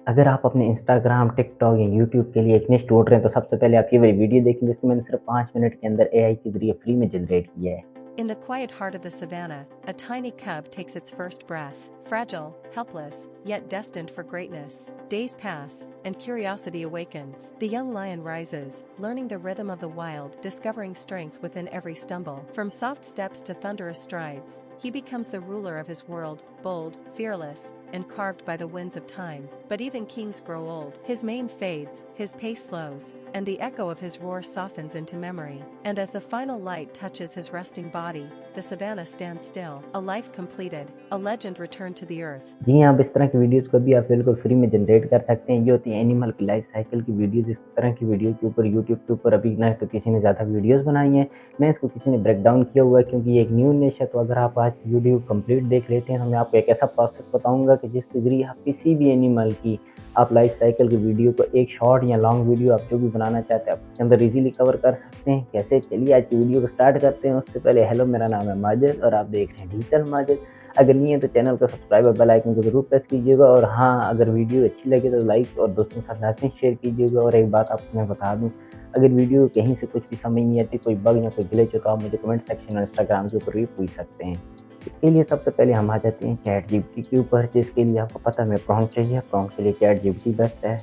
अगर आप अपने इंस्टाग्राम, टिकटॉक या यूट्यूब के लिए एक निश ढूँढ रहे हैं, तो सबसे पहले आप ये वही वीडियो देखें जिसको मैंने सिर्फ़ 5 मिनट के अंदर एआई के ज़रिए फ्री में जनरेट किया है। In the quiet heart of the savannah, a tiny cub takes its first breath. Fragile, helpless, yet destined for greatness. Days pass, and curiosity awakens. The young lion rises, learning the rhythm of the wild, discovering strength within every stumble. From soft steps to thunderous strides, he becomes the ruler of his world, bold, fearless, and carved by the winds of time. But even kings grow old. His mane fades, his pace slows, and the echo of his roar softens into memory. And as the final light touches his resting body, the savannah stands still, a life completed, a legend returned to the earth. जी हाँ, अब इस तरह की videos को भी आप बिल्कुल free में जनरेट कर सकते हैं। ये होती है एनिमल की लाइफ साइकिल की वीडियोज़। इस तरह की वीडियो के ऊपर यूट्यूब के ऊपर अभी ना तो किसी ने ज़्यादा वीडियोज़ बनाई हैं, ना इसको किसी ने ब्रेक डाउन किया हुआ है, क्योंकि ये एक न्यू निश है। तो अगर आप आज वीडियो कंप्लीट देख लेते हैं, तो मैं आपको एक ऐसा प्रोसेस बताऊँगा कि जिसके ज़रिए आप किसी भी एनिमल की आप लाइफ साइकिल की वीडियो को एक शॉर्ट या लॉन्ग वीडियो आप जो भी बनाना चाहते हैं, आप उसके अंदर ईज़िली कवर कर सकते हैं। कैसे? चलिए आज की वीडियो को स्टार्ट करते हैं। उससे पहले हेलो, मेरा नाम है माजिद और आप देख रहे हैं डिजिटल माजिद। अगर नहीं है तो चैनल को सब्सक्राइब और बेल आइकन को ज़रूर प्रेस कीजिएगा। और हाँ, अगर वीडियो अच्छी लगे तो लाइक और दोस्तों के साथ लाज़मी शेयर कीजिएगा। और एक बात आपको मैं बता दूँ, अगर वीडियो कहीं से कुछ भी समझ नहीं आती, कोई बग या कोई ग्लिच हो, तो आप मुझे कमेंट सेक्शन और इंस्टाग्राम के ऊपर भी पूछ सकते हैं। इसके लिए सबसे पहले हम आ जाते हैं चैटजीपीटी के ऊपर, जिसके लिए आपको पता है हमें प्रॉम्प्ट चाहिए। प्रॉम्प्ट के लिए चैटजीपीटी बेस्ट है।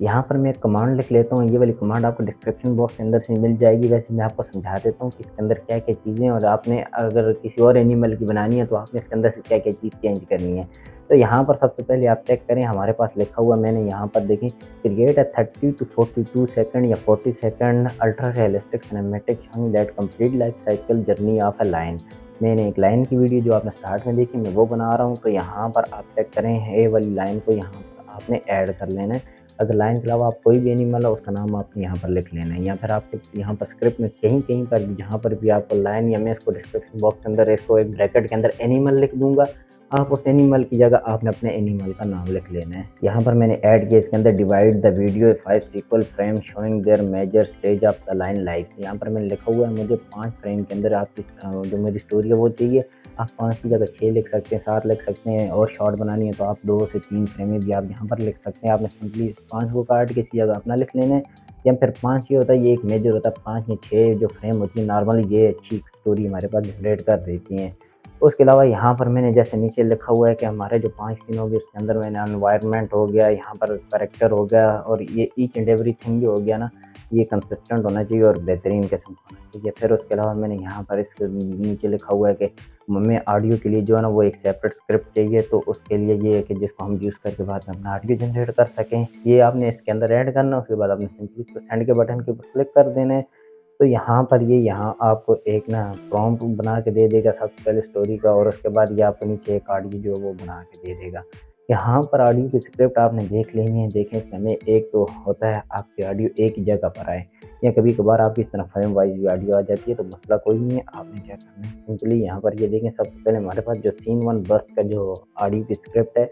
यहाँ पर मैं एक कमांड लिख लेता हूँ। ये वाली कमांड आपको डिस्क्रिप्शन बॉक्स के अंदर से मिल जाएगी। वैसे मैं आपको समझा देता हूँ कि इसके अंदर क्या-क्या चीज़ें हैं, और आपने अगर किसी और एनिमल की बनानी है तो आपने इसके अंदर से क्या-क्या चीज़ चेंज करनी है। तो यहाँ पर सबसे पहले आप चेक करें, हमारे पास लिखा हुआ मैंने यहाँ पर देखें, क्रिएट अ 30 टू 42 सेकंड या 40 second ultra realistic cinematic showing that complete life cycle journey of a lion. मैंने एक लाइन की वीडियो जो आपने स्टार्ट में देखी, मैं वो बना रहा हूँ। तो यहाँ पर आप चेक करें, ये वाली लाइन को यहाँ पर आपने ऐड कर लेना है। अगर लाइन के अलावा आप कोई भी एनिमल है, उसका नाम आपने यहाँ पर लिख लेना है, या फिर आपको यहाँ पर स्क्रिप्ट में कहीं-कहीं पर भी जहाँ पर भी आपको लाइन, या मैं इसको डिस्क्रिप्शन बॉक्स के अंदर इसको एक ब्रैकेट के अंदर एनिमल लिख दूँगा। आप उस एनिमल की जगह आपने अपने एनिमल का नाम लिख लेना है। यहाँ पर मैंने ऐड किया इसके अंदर, divide the video 5 sequel frame showing their major stage of the line life. यहाँ पर मैंने लिखा हुआ है मुझे 5 फ्रेम के अंदर आपकी जो मेरी स्टोरी है वो चाहिए। आप 5 की जगह 6 लिख सकते हैं, 7 लिख सकते हैं, और शॉर्ट बनानी है तो आप 2 से 3 फ्रेम में भी आप यहाँ पर लिख सकते हैं। आपने सिंपली 5 को काट के इसी जगह अपना लिख लेना है। या फिर 5 ये होता है, ये एक मेजर होता है, 5 या 6 जो फ्रेम होती है नॉर्मली, ये अच्छी स्टोरी हमारे पास जनरेट कर देती हैं। उसके अलावा यहाँ पर मैंने जैसे नीचे लिखा हुआ है कि हमारे जो 5 सीन हो गए, उसके अंदर मैंने एनवायरनमेंट हो गया, यहाँ पर कैरेक्टर हो गया, और ये ईच एंड एवरीथिंग जो हो गया ना, ये कंसिस्टेंट होना चाहिए और बेहतरीन किस्म का होना चाहिए। फिर उसके अलावा मैंने यहाँ पर इसके नीचे लिखा हुआ है कि हमें ऑडियो के लिए जो है ना वो एक सेपरेट स्क्रिप्ट चाहिए। तो उसके लिए ये है कि जिसको हम यूज़ करके बाद में अपना ऑडियो जनरेट कर सकें। ये आपने इसके अंदर ऐड करना है। उसके बाद आपने सिंपली इसको सेंड के बटन के ऊपर क्लिक कर देना है। तो यहाँ पर ये यहाँ आपको एक ना प्रॉम्प्ट बना के दे देगा सबसे पहले स्टोरी का, और उसके बाद ये आपको नीचे एक ऑडियो जो है वो बना के दे देगा। यहाँ पर ऑडियो की स्क्रिप्ट आपने देख लेनी है। देखें, इसमें एक तो होता है आपकी ऑडियो एक ही जगह पर आए, या कभी-कभार आपकी इस तरह फ्रेम वाइज़ भी ऑडियो आ जाती है, तो मसला कोई नहीं है। आपने क्या करना है, सिंपली यहाँ पर ये देखें, सबसे पहले हमारे पास जो सीन 1 बर्स्ट का जो ऑडियो की स्क्रिप्ट है,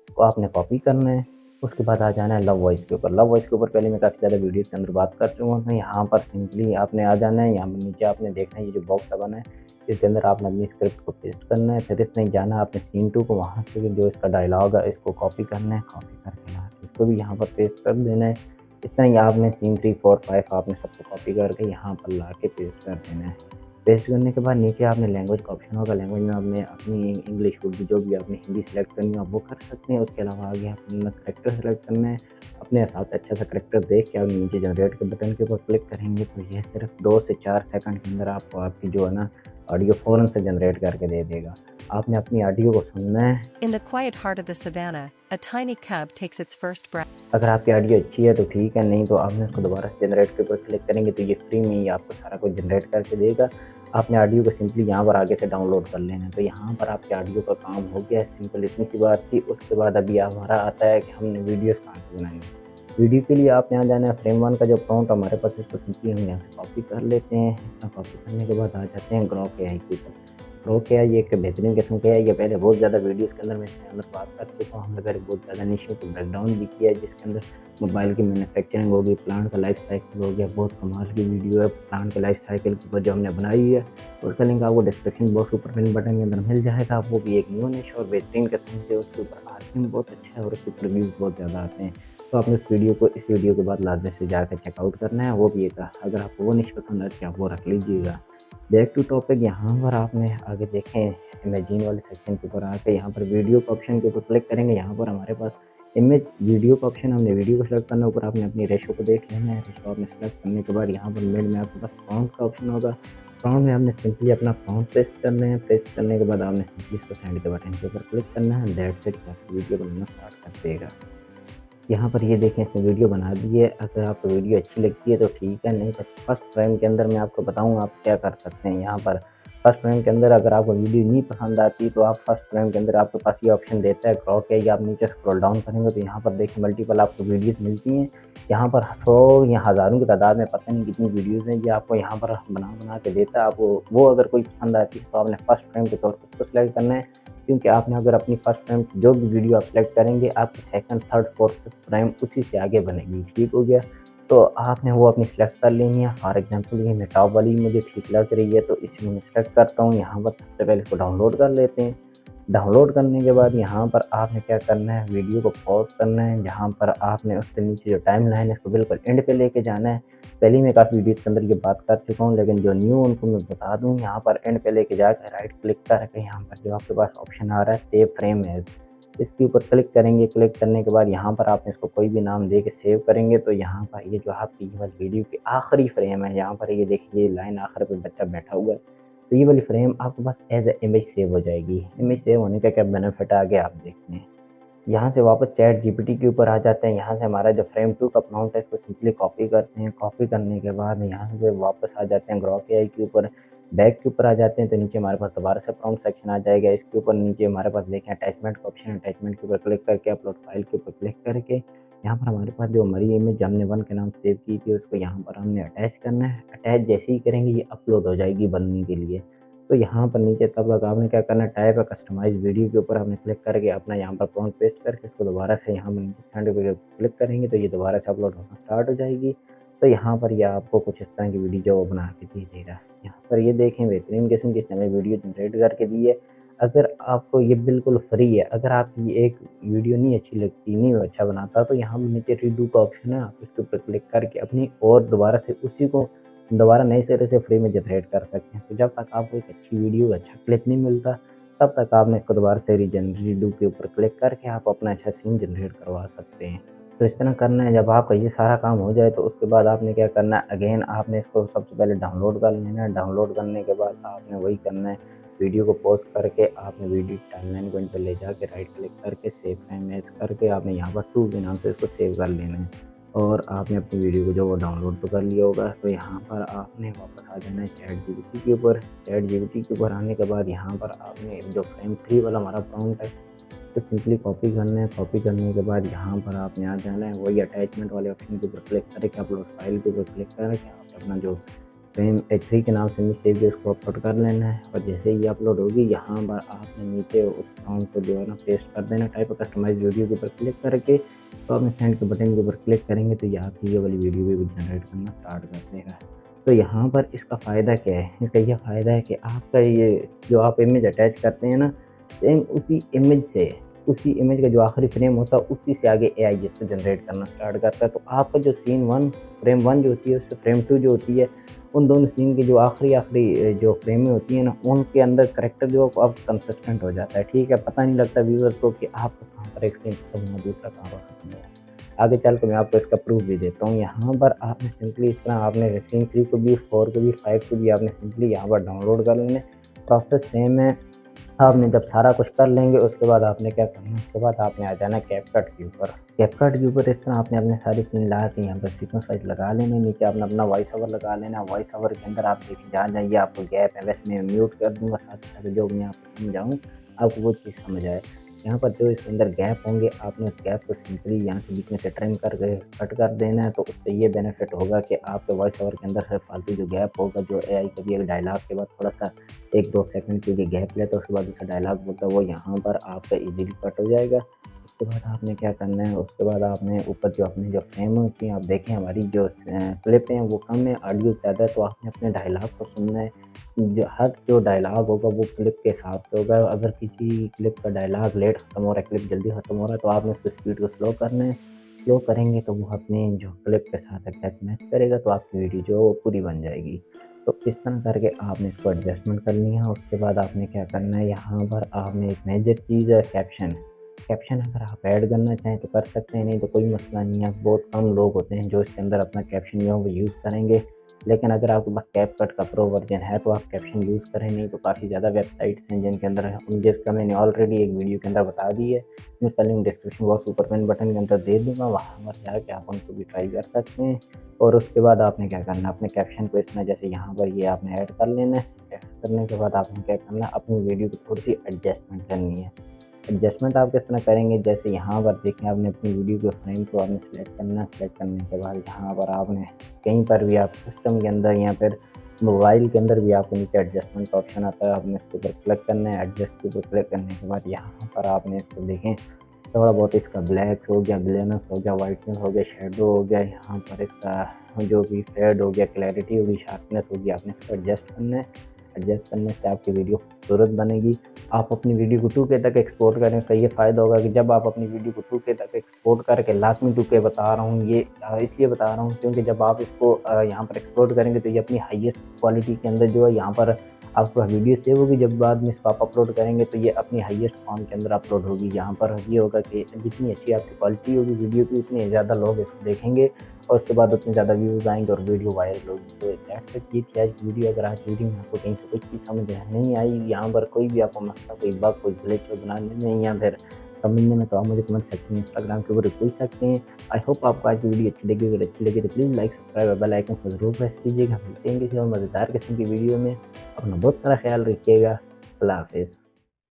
वो आपने कॉपी करना है। उसके बाद आ जाना है लव वॉइस के ऊपर। लव वॉइस के ऊपर पहले मैं काफ़ी ज़्यादा वीडियोज़ के अंदर बात कर चुका हूँ। यहाँ पर सिंपली आपने आ जाना है, यहाँ पर नीचे आपने देखना है ये जो बॉक्स सा बना है, इसके अंदर आपने अपनी स्क्रिप्ट को पेस्ट करना है। फिर इसमें जाना है आपने सीन 2 को, वहाँ से जो इसका डायलॉग है इसको कॉपी करना है। कॉपी करके ना इसको भी यहाँ पर पेस्ट कर देना है। इस तरह ही आपने सीन 3, 4, 5 आपने सबको कॉपी करके यहाँ पर ला के पेस्ट कर देना है। पेस्ट करने के बाद नीचे आपने लैंग्वेज का ऑप्शन होगा। लैंग्वेज में आपने अपनी इंग्लिश, उर्दू जो भी आपने हिंदी सेलेक्ट करनी है आप वो कर सकते हैं। उसके अलावा आगे आपने अपना करैक्टर सेलेक्ट करना है। अपने हिसाब से अच्छा सा करैक्टर देख के आप नीचे जनरेट के बटन के ऊपर क्लिक करेंगे, तो ये सिर्फ 2 से 4 सेकंड के अंदर आपको आपकी जो है ना ऑडियो फ़ौरन से जनरेट करके दे देगा। आपने अपनी ऑडियो को सुनना है। In the quiet heart of the savannah, a tiny cub takes its first breath. अगर आपकी ऑडियो अच्छी है तो ठीक है, नहीं तो आपने उसको दोबारा से जनरेट के ऊपर क्लिक करेंगे तो ये फ्री में ही आपको सारा कुछ जनरेट करके देगा। आपने ऑडियो को सिंपली यहाँ पर आगे से डाउनलोड कर लेना है। तो यहाँ पर आपके ऑडियो का काम हो गया है, सिंपल इतनी सी बात थी। उसके बाद अभी हमारा आता है कि हमने वीडियोज़ कहाँ से बनानी है। वीडियो के लिए आप यहाँ जाना है, फ्रेम 1 का जो प्रॉम्प्ट हमारे पास, इसको सिंपली हम यहाँ से कॉपी कर लेते हैं। इतना कॉपी करने के बाद आ जाते हैं ग्रॉक एआई के ऊपर। प्रो क्या है, ये एक बेहतरीन किस्म का है। ये पहले बहुत ज़्यादा वीडियोज़ के अंदर मैं इसके अंदर बात कर चुका हूँ, हमने पहले बहुत ज़्यादा निशियों को ब्रेकडाउन भी किया है, जिसके अंदर मोबाइल की मैन्युफैक्चरिंग हो गई, प्लांट का लाइफ साइकिल हो गया। बहुत कमाल की वीडियो है प्लांट के लाइफ साइकिल के ऊपर जो हमने बनाई है, और उसका लिंक आपको डिस्क्रिप्शन बॉक्स ऊपर पिन बटन के अंदर मिल जाएगा। वो भी एक न्यू निश और बेहतरीन किस्म से, उसके ऊपर आर्थिंग बहुत अच्छा है और उसके ऊपर व्यूज़ बहुत ज़्यादा आते हैं। तो आपने इस वीडियो के बाद लाजमी से जाकर चेकआउट करना है। वो भी एक, अगर आपको वो निश पसंद है तो आप वो रख लीजिएगा। बैक टू टॉपिक, यहाँ पर आपने आगे देखें इमेजिन वाले सेक्शन के ऊपर आके यहाँ पर वीडियो के ऑप्शन के ऊपर क्लिक करेंगे। यहाँ पर हमारे पास इमेज वीडियो का ऑप्शन, हमने वीडियो को सेलेक्ट करना है। ऊपर आपने अपनी रेशो को देख लेना है। रेशो आपने सेलेक्ट करने के बाद यहाँ पर मिड में आपके पास फाउंड का ऑप्शन होगा। फाउंड में आपने सिंपली अपना फाउंड प्रेस करना है। प्रेस करने के बाद आपने सिंपली इसको सेंड के बटन के ऊपर क्लिक करना है। That's it, video banana start कर देगा। यहाँ पर ये देखें इसने वीडियो बना दी है। अगर आपको वीडियो अच्छी लगती है तो ठीक है, नहीं तो फर्स्ट फ्रेम के अंदर मैं आपको बताऊँ आप क्या कर सकते हैं। यहाँ पर फर्स्ट फ्रेम के अंदर अगर आपको वीडियो नहीं पसंद आती तो आप फर्स्ट फ्रेम के अंदर आपके पास ये ऑप्शन देता है क्रॉप किया, या आप नीचे स्क्रॉल डाउन करेंगे तो यहाँ पर देखिए मल्टीपल आपको वीडियोज़ मिलती हैं। यहाँ पर 100 या हज़ारों की तादाद में पता नहीं कितनी वीडियोज़ हैं, ये आपको यहाँ पर बना के देता है। आपको वो अगर कोई पसंद आती है तो आपने फर्स्ट फ्रेम के तौर पर उसको सिलेक्ट करना है, क्योंकि आपने अगर अपनी फर्स्ट फ्रेम जो भी वीडियो आप सेलेक्ट करेंगे आपकी सेकंड, थर्ड, फोर्थ फ्रेम उसी से आगे बनेगी। ठीक हो गया, तो आपने वो अपनी सेलेक्ट कर लेनी है। फॉर एग्जांपल ये मैं टॉप वाली मुझे ठीक लग रही है तो इसे मैं सेलेक्ट करता हूँ। यहाँ पर सबसे पहले इसको डाउनलोड कर लेते हैं। डाउनलोड करने के बाद यहाँ पर आपने क्या करना है, वीडियो को पॉज करना है। यहाँ पर आपने उसके नीचे जो टाइम लाइन है इसको बिल्कुल एंड पे लेके जाना है। पहले मैं काफ़ी वीडियोज़ के अंदर ये बात कर चुका हूँ, लेकिन जो न्यू उनको मैं बता दूँ। यहाँ पर एंड पे लेके जाकर राइट क्लिक करके यहाँ पर जो आपके पास ऑप्शन आ रहा है सेव फ्रेम एज, इसके ऊपर क्लिक करेंगे। क्लिक करने के बाद यहाँ पर आपने इसको कोई भी नाम दे के सेव करेंगे तो यहाँ पर ये जो आपकी ये वाली वीडियो की आखिरी फ्रेम है, यहाँ पर ये देखिए लाइन आखिर पे बच्चा बैठा हुआ है, तो ये वाली फ्रेम आपके पास एज ए इमेज सेव हो जाएगी। इमेज सेव होने का क्या बेनिफिट आ गया आप देखते हैं। यहाँ से वापस चैट जीपीटी के ऊपर आ जाते हैं। यहाँ से हमारा जो फ्रेम 2 का प्रॉम्प्ट है इसको सिंपली कॉपी करते हैं। कॉपी करने के बाद यहाँ से वापस आ जाते हैं ग्रॉक एआई के ऊपर, बैक के ऊपर आ जाते हैं तो नीचे हमारे पास दोबारा से प्रॉम्प्ट सेक्शन आ जाएगा। इसके ऊपर नीचे हमारे पास देखें अटैचमेंट का ऑप्शन है। अटैचमेंट के ऊपर क्लिक करके अपलोड फाइल के ऊपर क्लिक करके यहाँ पर हमारे पास जो हमारी इमेज हमने 1 के नाम सेव की थी उसको यहाँ पर हमने अटैच करना है। अटैच जैसे ही करेंगे ये अपलोड हो जाएगी बनने के लिए। तो यहाँ पर नीचे तब तक आपने क्या करना है, टाइप है कस्टमाइज वीडियो के ऊपर आपने क्लिक करके अपना यहाँ पर प्रॉम्प्ट पेस्ट करके इसको दोबारा से यहाँ पर नीचे सेंड पे क्लिक करेंगे तो ये दोबारा से अपलोड होना स्टार्ट हो जाएगी। तो यहाँ पर ये आपको कुछ इस तरह की वीडियो जो बना के दे देगा। यहाँ पर ये देखें बेहतरीन किस्म की इसने वीडियो जनरेट करके दी है। अगर आपको ये बिल्कुल फ्री है, अगर आपकी एक वीडियो नहीं अच्छी लगती, नहीं अच्छा बनाता, तो यहाँ पर नीचे रीडू का ऑप्शन है, आप इसके ऊपर क्लिक करके अपनी और दोबारा से उसी को दोबारा नए सिरे से फ्री में जनरेट कर सकते हैं। तो जब तक आपको एक अच्छी वीडियो, अच्छा क्लिप नहीं मिलता, तब तक आपने इसको दोबारा से रीडू के ऊपर क्लिक करके आप अपना अच्छा सीन जनरेट करवा सकते हैं। तो इस तरह करना है। जब आपका ये सारा काम हो जाए तो उसके बाद आपने क्या करना है, अगेन आपने इसको सबसे पहले डाउनलोड कर लेना है। डाउनलोड करने के बाद आपने वही करना है, वीडियो को पॉज करके आपने वीडियो टाइमलाइन पॉइंट पर ले जाके राइट क्लिक करके सेव फ्रेम एज करके आपने यहाँ पर 2 के नाम से इसको सेव कर लेना है। और आपने अपनी वीडियो को जो वो डाउनलोड तो कर लिया होगा, तो यहाँ पर आपने वापस आ जाना है चैट जीपीटी के ऊपर। चैट जीपीटी के ऊपर आने के बाद यहाँ पर आपने जो फ्रेम 3 वाला हमारा प्रॉम्प्ट है तो सिंपली कॉपी करना है। कॉपी करने के बाद यहाँ पर आपने आ जाना है, वही अटैचमेंट वाले ऑप्शन के ऊपर क्लिक करके अपलोड फाइल के ऊपर क्लिक करके आप अपना जो फ्रेम H3 के नाम से सेव है उसको अपलोड कर लेना है। और जैसे ही अपलोड होगी यहाँ पर आपने नीचे उस प्रॉम्प्ट को जो है ना पेस्ट कर देना। टाइप कस्टमाइज वीडियो के ऊपर क्लिक करके तो आपने सेंड के बटन के ऊपर क्लिक करेंगे तो ये आपकी ये वाली वीडियो भी जनरेट करना स्टार्ट कर देगा। तो यहाँ पर इसका फ़ायदा क्या है, इसका यह फ़ायदा है कि आपका ये जो आप इमेज अटैच करते हैं ना, सेम उसी इमेज का जो आखिरी फ्रेम होता है उसी से आगे एआई जिसको जनरेट करना स्टार्ट करता है। तो आपका जो सीन 1 फ्रेम 1 जो होती है उससे फ्रेम 2 जो होती है, उन दोनों सीन की जो आखिरी जो फ्रेमें होती हैं ना, उनके अंदर करैक्टर जो अब कंसिस्टेंट हो जाता है। ठीक है, पता नहीं लगता व्यूअर्स को कि आपको कहाँ पर एक सीन खत्म हुआ, दूसरा कहाँ पर खत्म हुआ। आगे चल के मैं आपको इसका प्रूफ भी देता हूँ। यहाँ पर आपने सिंपली इस तरह आपने सीन 3 को भी, 4 को भी, 5 को भी आपने सिंपली यहाँ पर डाउनलोड कर लेना। प्रोसेस सेम है। आपने जब सारा कुछ कर लेंगे उसके बाद आपने क्या करना है, उसके बाद आपने आ जाना कैपकट के ऊपर। कैपकट के ऊपर इस तरह आपने अपने सारी सीन ला के यहाँ पर सीक्वेंस वाइज लगा लेने। नीचे आपने अपना वॉइस ओवर लगा लेना। वॉइस ओवर के अंदर आप देखिए जहाँ जहाँ ये आपको गैप है वैसे मैं म्यूट कर दूँगा, साथ ही साथ जो मैं आपको समझाऊँ आपको वो चीज़ समझ आए। यहाँ पर जो इसके अंदर गैप होंगे आपने उस गैप को सिंपली यहाँ से बीच में से ट्रिम करके कट कर देना है। तो उससे ये बेनिफिट होगा कि आपके वॉइस ओवर के अंदर से फालतू जो गैप होगा, जो एआई कभी एक डायलॉग के बाद थोड़ा सा 1-2 सेकंड के लिए गैप लेता है उसके बाद दूसरा डायलॉग बोलता है, वो यहाँ पर आपका ईज़िली कट हो जाएगा। उसके बाद आपने क्या करना है, उसके बाद आपने ऊपर जो अपनी जो फ्रेम होती है, आप देखें हमारी जो क्लिप हैं वो कम है, ऑडियो ज़्यादा है, तो आपने अपने डायलॉग को सुनना है। जो डायलॉग होगा वो क्लिप के हिसाब से होगा। अगर किसी क्लिप का डायलॉग लेट खत्म हो रहा है, क्लिप जल्दी खत्म हो रहा है, तो आपने उसकी स्पीड को स्लो करना है। स्लो करेंगे तो वो अपनी जो क्लिप के साथ एग्जैक्ट मैच करेगा, तो आपकी वीडियो जो है वो पूरी बन जाएगी। तो इस तरह करके आपने इसको एडजस्टमेंट करनी है। उसके बाद आपने क्या करना है, यहाँ पर आपने एक मेजर चीज़ है कैप्शन। कैप्शन अगर आप ऐड करना चाहें तो कर सकते हैं, नहीं तो कोई मसला नहीं है। बहुत कम लोग होते हैं जो इसके अंदर अपना कैप्शन जो है वो यूज़ करेंगे। लेकिन अगर आपके पास कैपकट का प्रो वर्जन है तो आप कैप्शन यूज़ करें, नहीं तो काफ़ी ज़्यादा वेबसाइट्स हैं जिनके अंदर है, जिसका मैंने ऑलरेडी एक वीडियो के अंदर बता दी है। मैं उसका लिंक डिस्क्रिप्शन बॉक्स ऊपर पिन बटन के अंदर दे दूँगा, वहाँ पर जाके आप उनको भी ट्राई कर सकते हैं। और उसके बाद आपने क्या करना है, अपने कैप्शन को इसमें जैसे यहाँ पर ये आपने ऐड कर लेना है। ऐड करने के बाद आपने क्या करना है, अपनी वीडियो की थोड़ी सी एडजस्टमेंट करनी है। एडजस्टमेंट आप किस तरह करेंगे, जैसे यहाँ पर देखें आपने अपनी वीडियो के फ्रेम को आपने सेलेक्ट करना है। सेलेक्ट करने के बाद यहाँ पर आपने कहीं पर भी आप सिस्टम के अंदर या फिर मोबाइल के अंदर भी आपको नीचे एडजस्टमेंट का ऑप्शन आता है, आपने इसके ऊपर क्लिक करना है। एडजस्ट के ऊपर क्लिक करने के बाद यहाँ पर आपने इसको देखें थोड़ा बहुत इसका ब्लैक हो गया, ब्लेनस हो गया, वाइटनेस हो गया, शेडो हो गया, यहाँ पर इसका जो भी फेड हो गया, क्लैरिटी होगी, शार्पनेस होगी, आपने इसको एडजस्ट करना है। एडजस्ट करने से आपकी वीडियो खूबसूरत बनेगी। आप अपनी वीडियो को 2K तक एक्सपोर्ट करें, उसका ये फ़ायदा होगा कि जब आप अपनी वीडियो को 2K तक एक्सपोर्ट करके, लाज़मी 2K बता रहा हूँ ये इसलिए बता रहा हूँ क्योंकि जब आप इसको यहाँ पर एक्सपोर्ट करेंगे तो ये अपनी हाईएस्ट क्वालिटी के अंदर जो है यहाँ पर आपका वीडियो सेव होगी। जब बाद में इसको आप अपलोड करेंगे तो ये अपनी हाईएस्ट फॉर्म के अंदर अपलोड होगी। यहाँ पर ये होगा कि जितनी अच्छी आपकी क्वालिटी होगी वीडियो की, उतने ज़्यादा लोग इसको देखेंगे और उसके बाद उतने ज़्यादा व्यूज़ आएंगे और वीडियो वायरल होगी। तो दैट्स इट, ये थी आज वीडियो। अगर आज वीडियो में आपको कहीं से कुछ भी समझ नहीं आई, यहाँ पर कोई भी आपको मसला, कोई बग, कोई ग्लिच बनाने में या फिर समझने में, तो आप मुझे कमेंट सेक्शन में इंस्टाग्राम के ऊपर पूछ सकते हैं। आई होप आपको आज की वीडियो अच्छी लगी। अगर अच्छी लगी तो प्लीज़ लाइक, सब्सक्राइब और बेल आइकन को ज़रूर प्रेस कीजिएगा। मिलते हैं किसी और मज़ेदार किस्म की वीडियो में। अपना बहुत सारा ख्याल रखिएगा। अल्लाह हाफ़िज़।